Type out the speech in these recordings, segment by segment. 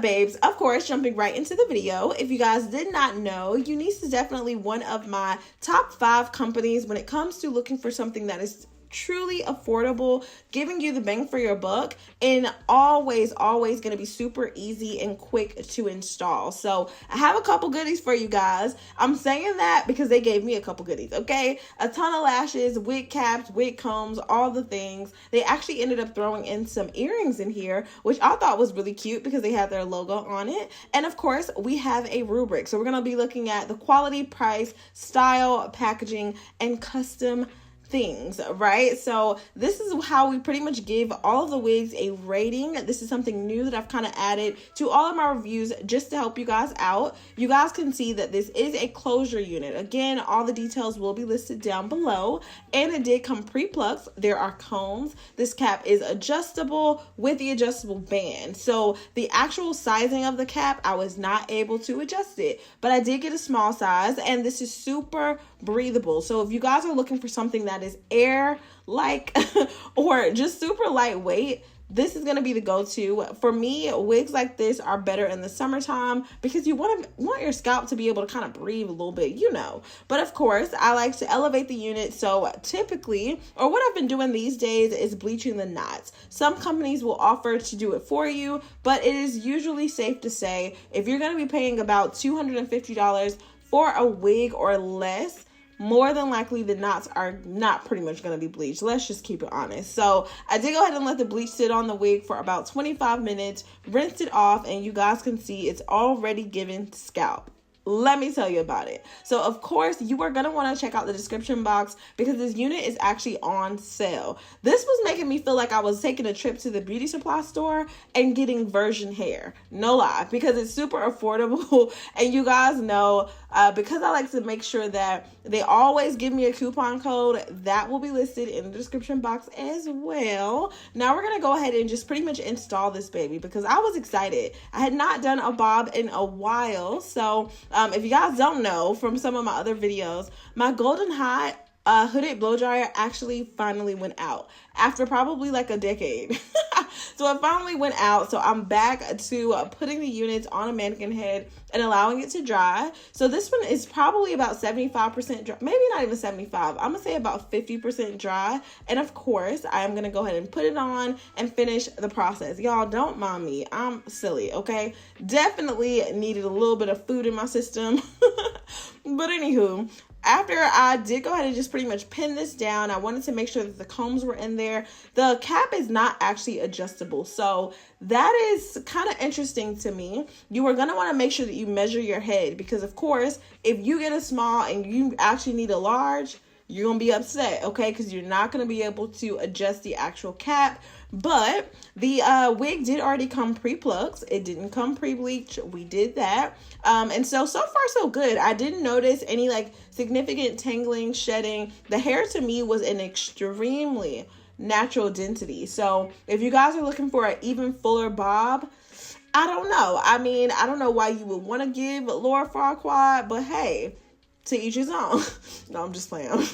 babes? Of course, jumping right into the video. If you guys did not know, Unice is definitely one of my top 5 companies when it comes to looking for something that is truly affordable, giving you the bang for your buck, and always going to be super easy and quick to install. So I have a couple goodies for you guys. I'm saying that because they gave me a couple goodies, okay? A ton of lashes, wig caps, wig combs, all the things. They actually ended up throwing in some earrings in here, which I thought was really cute because they had their logo on it. And of course, we have a rubric. So we're going to be looking at the quality, price, style, packaging, and custom things, right? So this is how we pretty much give all of the wigs a rating. This is something new that I've kind of added to all of my reviews just to help you guys out. You guys can see that this is a closure unit. Again, all the details will be listed down below, and it did come pre-plucked. There are combs. This cap is adjustable with the adjustable band. So the actual sizing of the cap, I was not able to adjust it, but I did get a small size, and this is super breathable. So if you guys are looking for something that is air-like or just super lightweight, this is going to be the go-to. For me, wigs like this are better in the summertime because you want your scalp to be able to kind of breathe a little bit, you know. But of course, I like to elevate the unit. So typically, or what I've been doing these days is bleaching the knots. Some companies will offer to do it for you, but it is usually safe to say if you're going to be paying about $250 for a wig or less, more than likely the knots are not pretty much going to be bleached. Let's just keep it honest. So I did go ahead and let the bleach sit on the wig for about 25 minutes, rinsed it off, and you guys can see it's already given scalp. Let me tell you about it. So of course you are going to want to check out the description box because this unit is actually on sale. This was making me feel like I was taking a trip to the beauty supply store and getting virgin hair. No lie, because it's super affordable. And you guys know, because I like to make sure that they always give me a coupon code that will be listed in the description box as well. Now we're going to go ahead and just pretty much install this baby because I was excited. I had not done a bob in a while. So if you guys don't know from some of my other videos, my Golden Hot hooded blow dryer actually finally went out after probably like a decade. So it finally went out. So I'm back to putting the units on a mannequin head and allowing it to dry. So this one is probably about 75% dry, maybe not even 75. I'm gonna say about 50% dry. And of course, I am gonna go ahead and put it on and finish the process. Y'all don't mind me. I'm silly, okay? Definitely needed a little bit of food in my system. But anywho, after I did go ahead and just pretty much pin this down, I wanted to make sure that the combs were in there. The cap is not actually adjustable, so that is kind of interesting to me. You are going to want to make sure that you measure your head because, of course, if you get a small and you actually need a large, you're going to be upset, okay? Because you're not going to be able to adjust the actual cap. But the wig did already come pre-plucked. It didn't come pre-bleached. We did that. And so far so good. I didn't notice any like significant tangling, shedding. The hair to me was an extremely natural density. So if you guys are looking for an even fuller bob, I don't know. I mean, I don't know why you would want to give Laura Farquaad, but hey, to each his own. No, I'm just playing.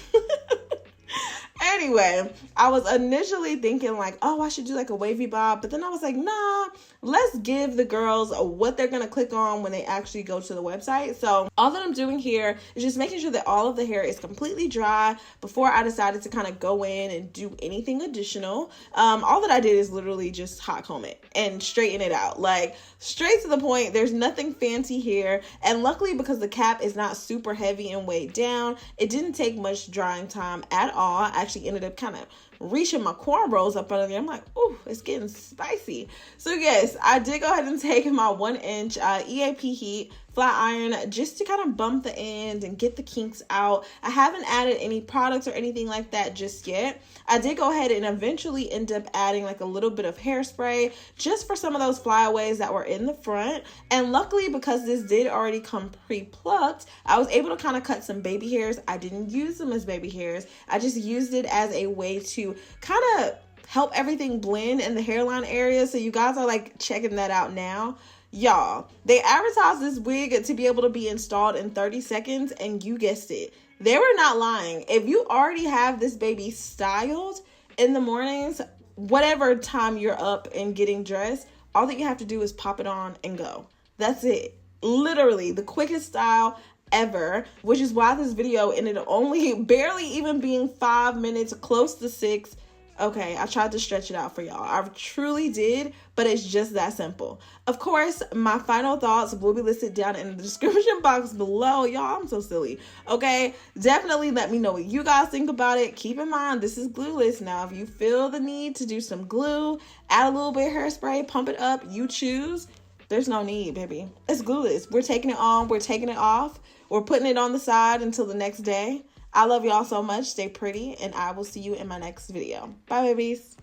Anyway, I was initially thinking like, oh, I should do like a wavy bob. But then I was like, nah, let's give the girls what they're going to click on when they actually go to the website. So all that I'm doing here is just making sure that all of the hair is completely dry before I decided to kind of go in and do anything additional. All that I did is literally just hot comb it and straighten it out. Like straight to the point. There's nothing fancy here. And luckily, because the cap is not super heavy and weighed down, it didn't take much drying time at all. I actually ended up kind of reaching my cornrows up under there. I'm like, ooh, it's getting spicy. So yes, I did go ahead and take my 1-inch EAP heat flat iron just to kind of bump the end and get the kinks out. I haven't added any products or anything like that just yet. I did go ahead and eventually end up adding like a little bit of hairspray just for some of those flyaways that were in the front. And luckily, because this did already come pre-plucked, I was able to kind of cut some baby hairs. I didn't use them as baby hairs. I just used it as a way to kind of help everything blend in the hairline area. So you guys are like checking that out now. Y'all, they advertised this wig to be able to be installed in 30 seconds, and you guessed it, they were not lying. If you already have this baby styled in the mornings, whatever time you're up and getting dressed, All that you have to do is pop it on and go. That's it. Literally the quickest style ever, which is why this video ended up only barely even being 5 minutes, close to 6. Okay, I tried to stretch it out for y'all. I truly did, but it's just that simple. Of course, my final thoughts will be listed down in the description box below. Y'all, I'm so silly. Okay, definitely let me know what you guys think about it. Keep in mind, this is Glueless. Now, if you feel the need to do some glue, add a little bit of hairspray, pump it up, you choose. There's no need, baby. It's Glueless. We're taking it on, we're taking it off, we're putting it on the side until the next day. I love y'all so much. Stay pretty, and I will see you in my next video. Bye, babies.